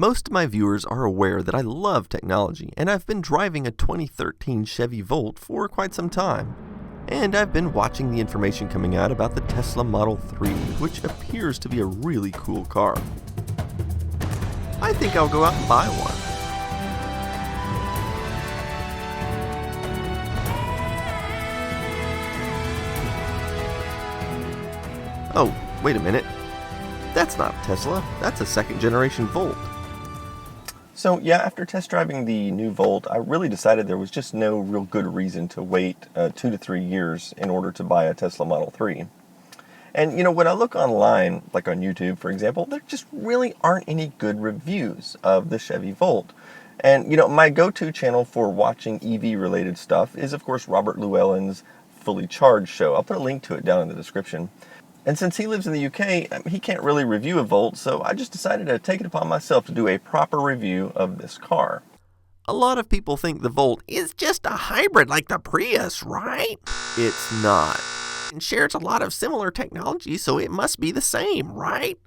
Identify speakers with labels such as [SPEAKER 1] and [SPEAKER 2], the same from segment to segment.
[SPEAKER 1] Most of my viewers are aware that I love technology, and I've been driving a 2013 Chevy Volt for quite some time. And I've been watching the information coming out about the Tesla Model 3, which appears to be a really cool car. I think I'll go out and buy one. Oh, wait a minute. That's not a Tesla, that's a second generation Volt. So yeah, after test driving the new Volt, I really decided there was just no real good reason to wait 2 to 3 years in order to buy a Tesla Model 3. And you know, when I look online, like on YouTube for example, there just really aren't any good reviews of the Chevy Volt. And you know, my go-to channel for watching EV related stuff is of course Robert Llewellyn's Fully Charged show. I'll put a link to it down in the description. And since he lives in the UK, he can't really review a Volt, so I just decided to take it upon myself to do a proper review of this car. A lot of people think the Volt is just a hybrid like the Prius, right? It's not. It shares a lot of similar technology, so it must be the same, right?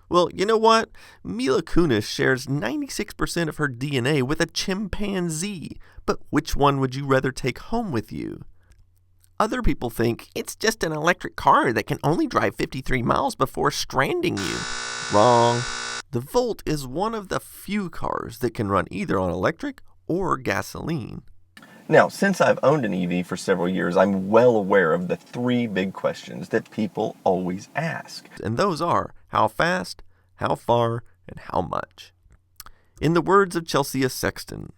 [SPEAKER 1] Well, you know what? Mila Kunis shares 96% of her DNA with a chimpanzee, but which one would you rather take home with you? Other people think it's just an electric car that can only drive 53 miles before stranding you. Wrong. The Volt is one of the few cars that can run either on electric or gasoline. Now, since I've owned an EV for several years, I'm well aware of the 3 big questions that people always ask. And those are, how fast, how far, and how much? In the words of Chelsea Sexton,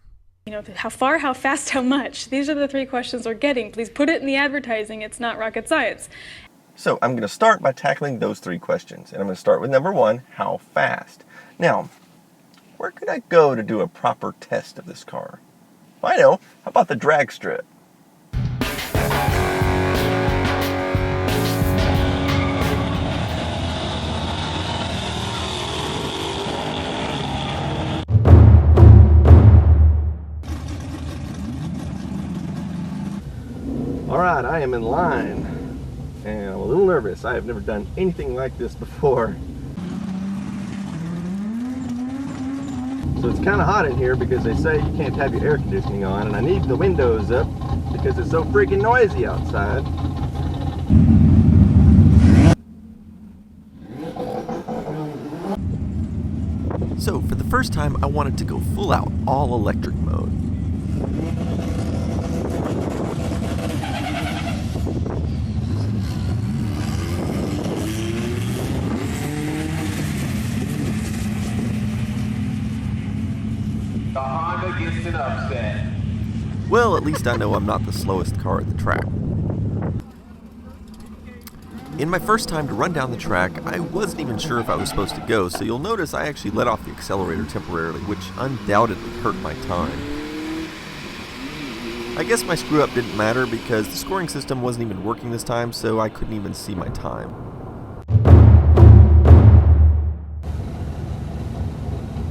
[SPEAKER 2] you know, how far, how fast, how much? These are the 3 questions we're getting. Please put it in the advertising. It's not rocket science. So I'm going to start by tackling those 3 questions. And I'm going to start with number 1, how fast? Now, where could I go to do a proper test of this car? I know. How about the drag strip? Alright, I am in line, and I'm a little nervous. I have never done anything like this before. So it's kind of hot in here because they say you can't have your air conditioning on, and I need the windows up because it's so freaking noisy outside. So for the first time, I wanted to go full out, all electric mode.
[SPEAKER 3] The Honda gets an upset.
[SPEAKER 1] Well, at least I know I'm not the slowest car at the track. In my first time to run down the track, I wasn't even sure if I was supposed to go, so you'll notice I actually let off the accelerator temporarily, which undoubtedly hurt my time. I guess my screw up didn't matter because the scoring system wasn't even working this time, so I couldn't even see my time.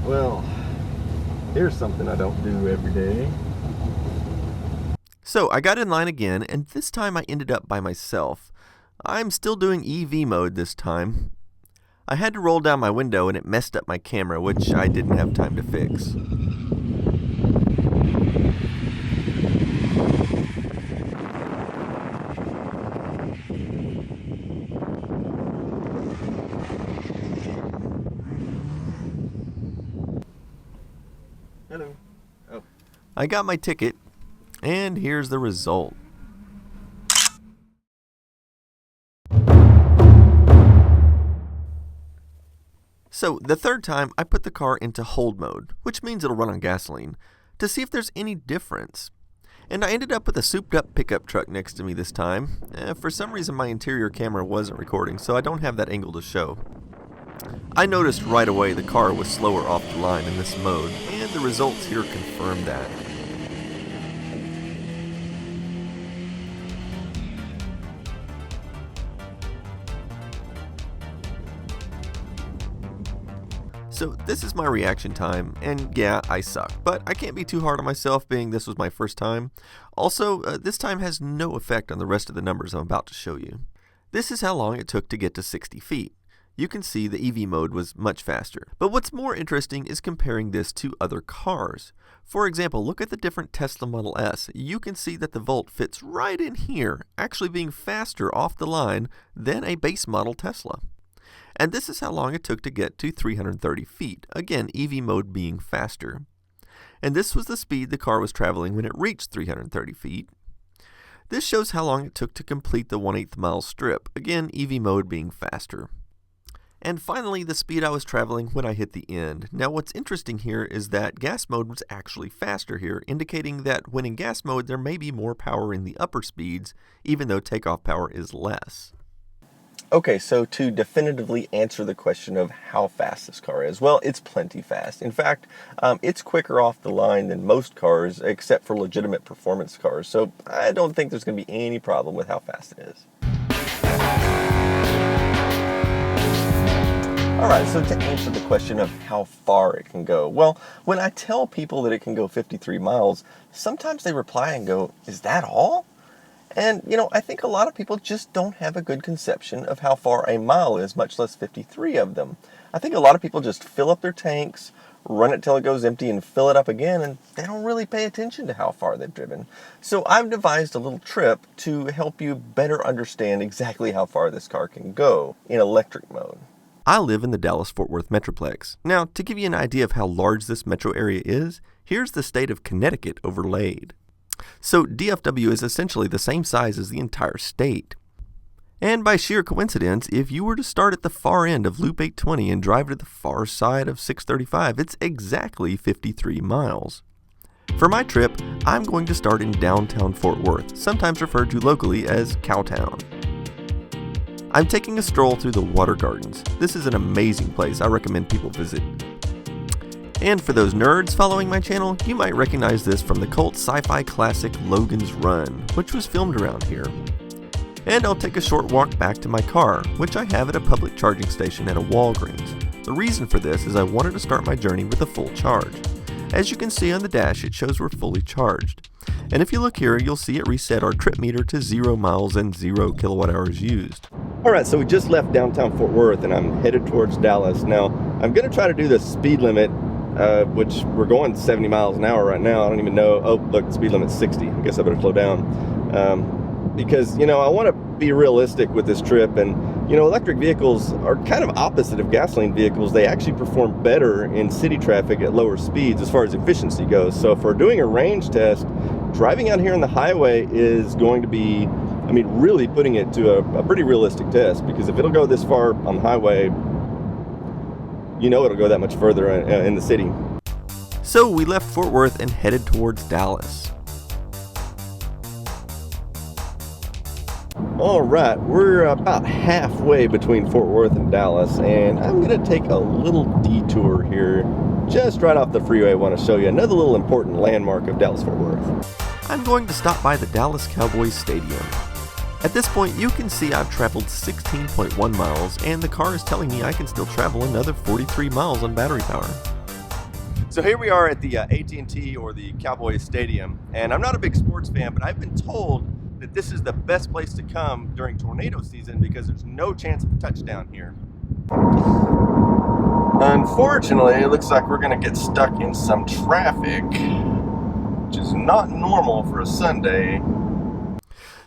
[SPEAKER 1] Well, here's something I don't do every day. So I got in line again, and this time I ended up by myself. I'm still doing EV mode this time. I had to roll down my window and it messed up my camera, which I didn't have time to fix. Hello. Oh. I got my ticket, and here's the result. So the third time, I put the car into hold mode, which means it'll run on gasoline, to see if there's any difference. And I ended up with a souped up pickup truck next to me this time. For some reason my interior camera wasn't recording, so I don't have that angle to show. I noticed right away the car was slower off the line in this mode, and the results here confirm that. So this is my reaction time, and yeah, I suck, but I can't be too hard on myself being this was my first time. Also, this time has no effect on the rest of the numbers I'm about to show you. This is how long it took to get to 60 feet. you can see the EV mode was much faster. But what's more interesting is comparing this to other cars. For example, look at the different Tesla Model S. You can see that the Volt fits right in here, actually being faster off the line than a base model Tesla. And this is how long it took to get to 330 feet, again, EV mode being faster. And this was the speed the car was traveling when it reached 330 feet. This shows how long it took to complete the 1/8 mile strip, again, EV mode being faster. And finally, the speed I was traveling when I hit the end. Now what's interesting here is that gas mode was actually faster here, indicating that when in gas mode there may be more power in the upper speeds, even though takeoff power is less. Okay, so to definitively answer the question of how fast this car is, well, it's plenty fast. In fact, it's quicker off the line than most cars, except for legitimate performance cars. So I don't think there's going to be any problem with how fast it is. Alright, so to answer the question of how far it can go, well, when I tell people that it can go 53 miles, sometimes they reply and go, "Is that all?" And, I think a lot of people just don't have a good conception of how far a mile is, much less 53 of them. I think a lot of people just fill up their tanks, run it till it goes empty, and fill it up again, and they don't really pay attention to how far they've driven. So I've devised a little trip to help you better understand exactly how far this car can go in electric mode. I live in the Dallas-Fort Worth Metroplex. Now, to give you an idea of how large this metro area is, here's the state of Connecticut overlaid. So DFW is essentially the same size as the entire state. And by sheer coincidence, if you were to start at the far end of Loop 820 and drive to the far side of 635, it's exactly 53 miles. For my trip, I'm going to start in downtown Fort Worth, sometimes referred to locally as Cowtown. I'm taking a stroll through the Water Gardens. This is an amazing place I recommend people visit. And for those nerds following my channel, you might recognize this from the cult sci-fi classic Logan's Run, which was filmed around here. And I'll take a short walk back to my car, which I have at a public charging station at a Walgreens. The reason for this is I wanted to start my journey with a full charge. As you can see on the dash, it shows we're fully charged. And if you look here, you'll see it reset our trip meter to 0 miles and 0 kilowatt hours used. Alright, so we just left downtown Fort Worth and I'm headed towards Dallas. Now, I'm going to try to do the speed limit, which we're going 70 miles an hour right now. I don't even know. Oh, look, the speed limit's 60. I guess I better slow down. Because, I want to be realistic with this trip. And, electric vehicles are kind of opposite of gasoline vehicles. They actually perform better in city traffic at lower speeds as far as efficiency goes. So if we're doing a range test, driving out here on the highway is going to be, really putting it to a pretty realistic test. Because if it'll go this far on the highway, it'll go that much further in the city. So we left Fort Worth and headed towards Dallas. Alright, we're about halfway between Fort Worth and Dallas, and I'm going to take a little detour here, just right off the freeway. I want to show you another little important landmark of Dallas-Fort Worth. I'm going to stop by the Dallas Cowboys Stadium. At this point, you can see I've traveled 16.1 miles, and the car is telling me I can still travel another 43 miles on battery power. So here we are at the AT&T, or the Cowboys Stadium, and I'm not a big sports fan, but I've been told that this is the best place to come during tornado season because there's no chance of a touchdown here. Unfortunately, it looks like we're going to get stuck in some traffic, which is not normal for a Sunday.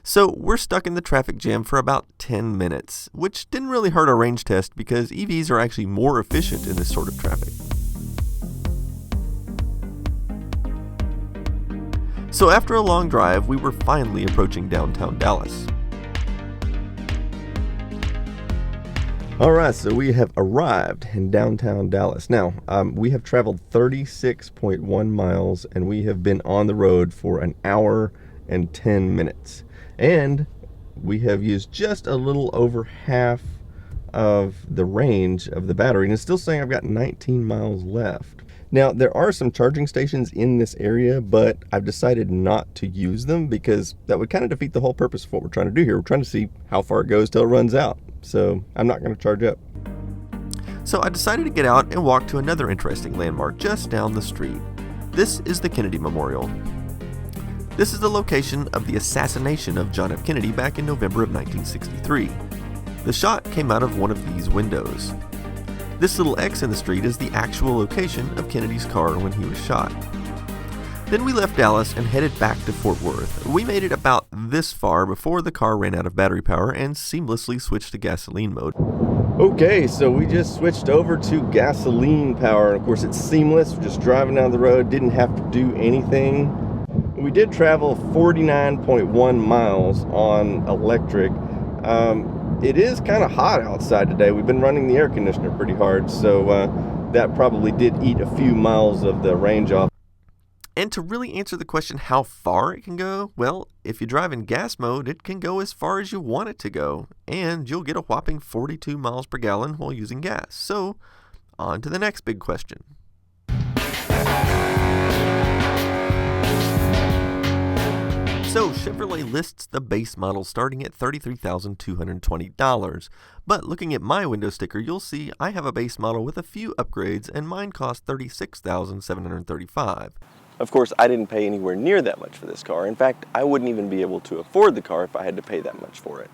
[SPEAKER 1] So we're stuck in the traffic jam for about 10 minutes, which didn't really hurt our range test because EVs are actually more efficient in this sort of traffic. So after a long drive, we were finally approaching downtown Dallas. Alright, so we have arrived in downtown Dallas. Now, we have traveled 36.1 miles and we have been on the road for an hour and 10 minutes. And we have used just a little over half of the range of the battery, and it's still saying I've got 19 miles left. Now, there are some charging stations in this area, but I've decided not to use them because that would kind of defeat the whole purpose of what we're trying to do here. We're trying to see how far it goes till it runs out. So I'm not going to charge up. So I decided to get out and walk to another interesting landmark just down the street. This is the Kennedy Memorial. This is the location of the assassination of John F. Kennedy back in November of 1963. The shot came out of one of these windows. This little X in the street is the actual location of Kennedy's car when he was shot. Then we left Dallas and headed back to Fort Worth. We made it about this far before the car ran out of battery power and seamlessly switched to gasoline mode. Okay, so we just switched over to gasoline power. Of course, it's seamless. We're just driving down the road, didn't have to do anything. We did travel 49.1 miles on electric. It is kind of hot outside today. We've been running the air conditioner pretty hard, so that probably did eat a few miles of the range off. And to really answer the question how far it can go, well, if you drive in gas mode, it can go as far as you want it to go, and you'll get a whopping 42 miles per gallon while using gas. So, on to the next big question. So, Chevrolet lists the base model starting at $33,220, but looking at my window sticker, you'll see I have a base model with a few upgrades, and mine cost $36,735. Of course, I didn't pay anywhere near that much for this car. In fact, I wouldn't even be able to afford the car if I had to pay that much for it.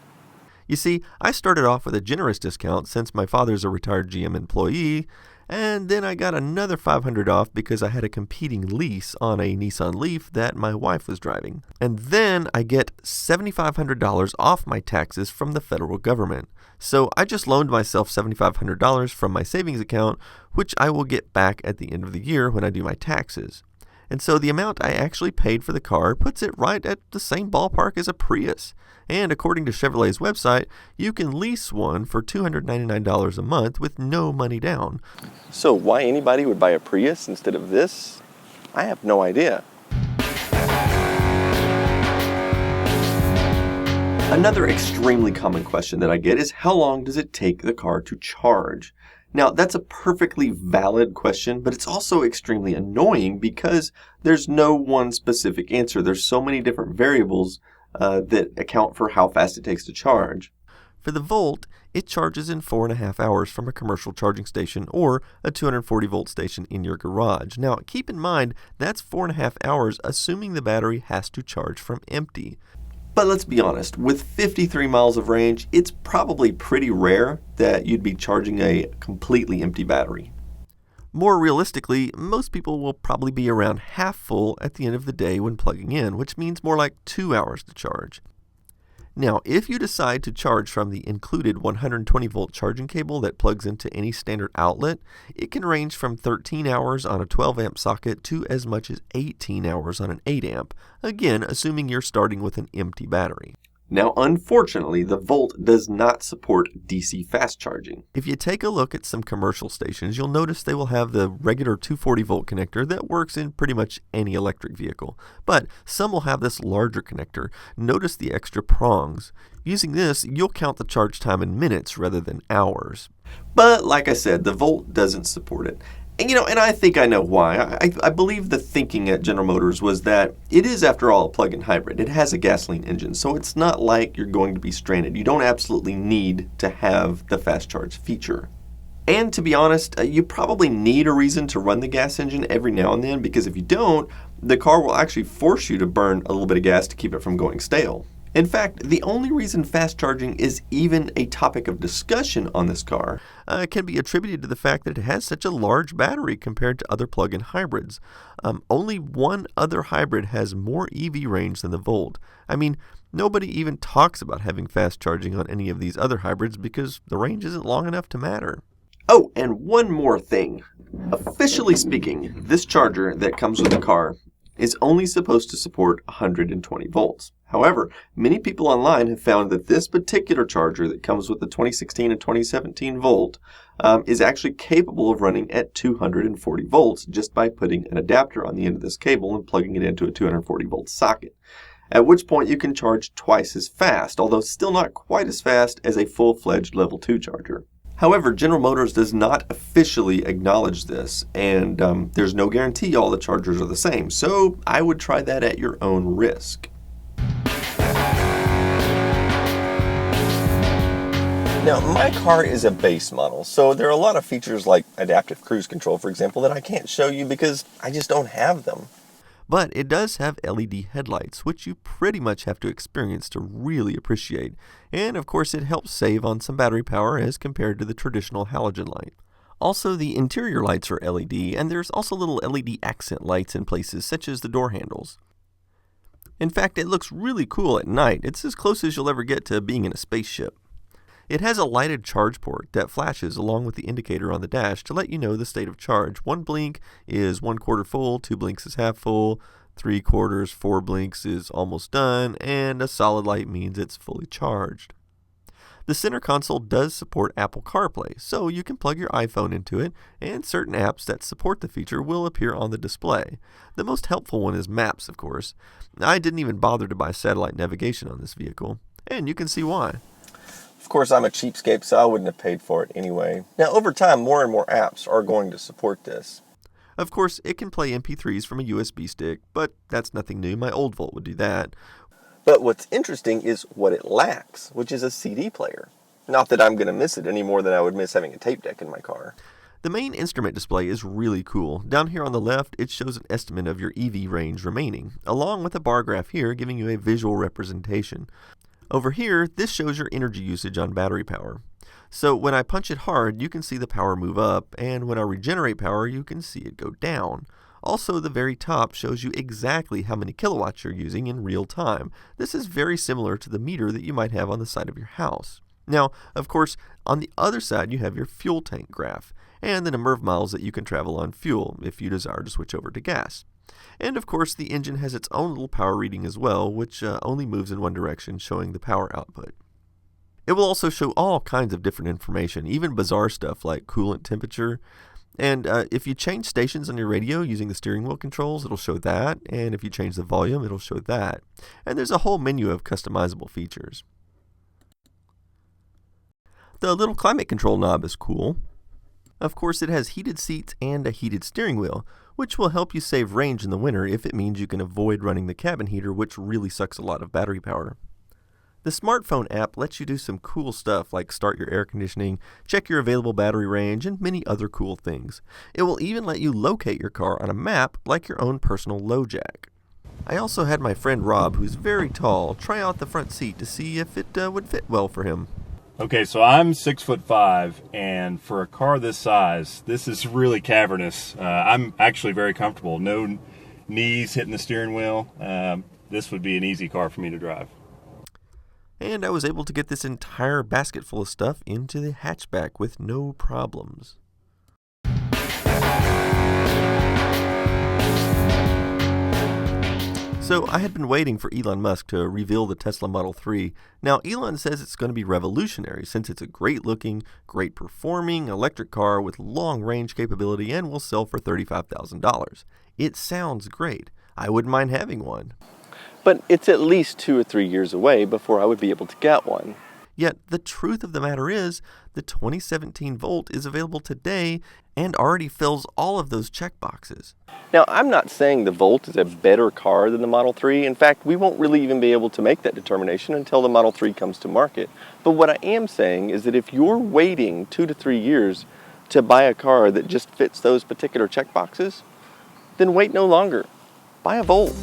[SPEAKER 1] You see, I started off with a generous discount since my father's a retired GM employee, and then I got another $500 off because I had a competing lease on a Nissan Leaf that my wife was driving. And then I get $7,500 off my taxes from the federal government. So I just loaned myself $7,500 from my savings account, which I will get back at the end of the year when I do my taxes. And so the amount I actually paid for the car puts it right at the same ballpark as a Prius. And according to Chevrolet's website, you can lease one for $299 a month with no money down. So why anybody would buy a Prius instead of this? I have no idea. Another extremely common question that I get is how long does it take the car to charge? Now, that's a perfectly valid question, but it's also extremely annoying because there's no one specific answer. There's so many different variables that account for how fast it takes to charge. For the Volt, it charges in 4.5 hours from a commercial charging station or a 240 volt station in your garage. Now, keep in mind, that's 4.5 hours assuming the battery has to charge from empty. But let's be honest, with 53 miles of range, it's probably pretty rare that you'd be charging a completely empty battery. More realistically, most people will probably be around half full at the end of the day when plugging in, which means more like 2 hours to charge. Now, if you decide to charge from the included 120 volt charging cable that plugs into any standard outlet, it can range from 13 hours on a 12 amp socket to as much as 18 hours on an 8 amp, again assuming you're starting with an empty battery. Now, unfortunately, the Volt does not support DC fast charging. If you take a look at some commercial stations, you'll notice they will have the regular 240 volt connector that works in pretty much any electric vehicle. But some will have this larger connector. Notice the extra prongs. Using this, you'll count the charge time in minutes rather than hours. But like I said, the Volt doesn't support it. And I think I know why. I believe the thinking at General Motors was that it is, after all, a plug-in hybrid. It has a gasoline engine, so it's not like you're going to be stranded. You don't absolutely need to have the fast charge feature. And to be honest, you probably need a reason to run the gas engine every now and then, because if you don't, the car will actually force you to burn a little bit of gas to keep it from going stale. In fact, the only reason fast charging is even a topic of discussion on this car can be attributed to the fact that it has such a large battery compared to other plug-in hybrids. Only one other hybrid has more EV range than the Volt. I mean, nobody even talks about having fast charging on any of these other hybrids because the range isn't long enough to matter. Oh, and one more thing. Officially speaking, this charger that comes with the car is only supposed to support 120 volts. However, many people online have found that this particular charger that comes with the 2016 and 2017 Volt is actually capable of running at 240 volts just by putting an adapter on the end of this cable and plugging it into a 240 volt socket. At which point you can charge twice as fast, although still not quite as fast as a full-fledged level 2 charger. However, General Motors does not officially acknowledge this, and there's no guarantee all the chargers are the same, so I would try that at your own risk. Now, my car is a base model, so there are a lot of features like adaptive cruise control, for example, that I can't show you because I just don't have them. But it does have LED headlights, which you pretty much have to experience to really appreciate. And of course it helps save on some battery power as compared to the traditional halogen light. Also, the interior lights are LED, and there's also little LED accent lights in places such as the door handles. In fact, it looks really cool at night. It's as close as you'll ever get to being in a spaceship. It has a lighted charge port that flashes along with the indicator on the dash to let you know the state of charge. 1 blink is 1/4 full, 2 blinks is half full, 3/4, 4 blinks is almost done, and a solid light means it's fully charged. The center console does support Apple CarPlay, so you can plug your iPhone into it, and certain apps that support the feature will appear on the display. The most helpful one is Maps, of course. I didn't even bother to buy satellite navigation on this vehicle, and you can see why.
[SPEAKER 4] Of course, I'm a cheapskate, so I wouldn't have paid for it anyway. Now, over time, more and more apps are going to support this.
[SPEAKER 1] Of course, it can play MP3s from a USB stick, but that's nothing new. My old Volt would do that.
[SPEAKER 4] But what's interesting is what it lacks, which is a CD player. Not that I'm going to miss it any more than I would miss having a tape deck in my car.
[SPEAKER 1] The main instrument display is really cool. Down here on the left, it shows an estimate of your EV range remaining, along with a bar graph here giving you a visual representation. Over here, this shows your energy usage on battery power. So when I punch it hard, you can see the power move up, and when I regenerate power, you can see it go down. Also, the very top shows you exactly how many kilowatts you're using in real time. This is very similar to the meter that you might have on the side of your house. Now, of course, on the other side, you have your fuel tank graph, and the number of miles that you can travel on fuel if you desire to switch over to gas. And of course, the engine has its own little power reading as well, which only moves in one direction, showing the power output. It will also show all kinds of different information, even bizarre stuff like coolant temperature. And if you change stations on your radio using the steering wheel controls, it'll show that. And if you change the volume, it'll show that. And there's a whole menu of customizable features. The little climate control knob is cool. Of course, it has heated seats and a heated steering wheel, which will help you save range in the winter if it means you can avoid running the cabin heater, which really sucks a lot of battery power. The smartphone app lets you do some cool stuff like start your air conditioning, check your available battery range, and many other cool things. It will even let you locate your car on a map like your own personal low jack. I also had my friend Rob, who's very tall, try out the front seat to see if it would fit well for him.
[SPEAKER 5] Okay, so I'm 6'5", and for a car this size, this is really cavernous. I'm actually very comfortable. No knees hitting the steering wheel. This would be an easy car for me to drive.
[SPEAKER 1] And I was able to get this entire basket full of stuff into the hatchback with no problems. So I had been waiting for Elon Musk to reveal the Tesla Model 3. Now Elon says it's going to be revolutionary since it's a great looking, great performing electric car with long range capability and will sell for $35,000. It sounds great. I wouldn't mind having one.
[SPEAKER 4] But it's at least 2 or 3 years away before I would be able to get one.
[SPEAKER 1] Yet the truth of the matter is, the 2017 Volt is available today and already fills all of those checkboxes.
[SPEAKER 4] Now, I'm not saying the Volt is a better car than the Model 3. In fact, we won't really even be able to make that determination until the Model 3 comes to market. But what I am saying is that if you're waiting 2 to 3 years to buy a car that just fits those particular checkboxes, then wait no longer. Buy a Volt.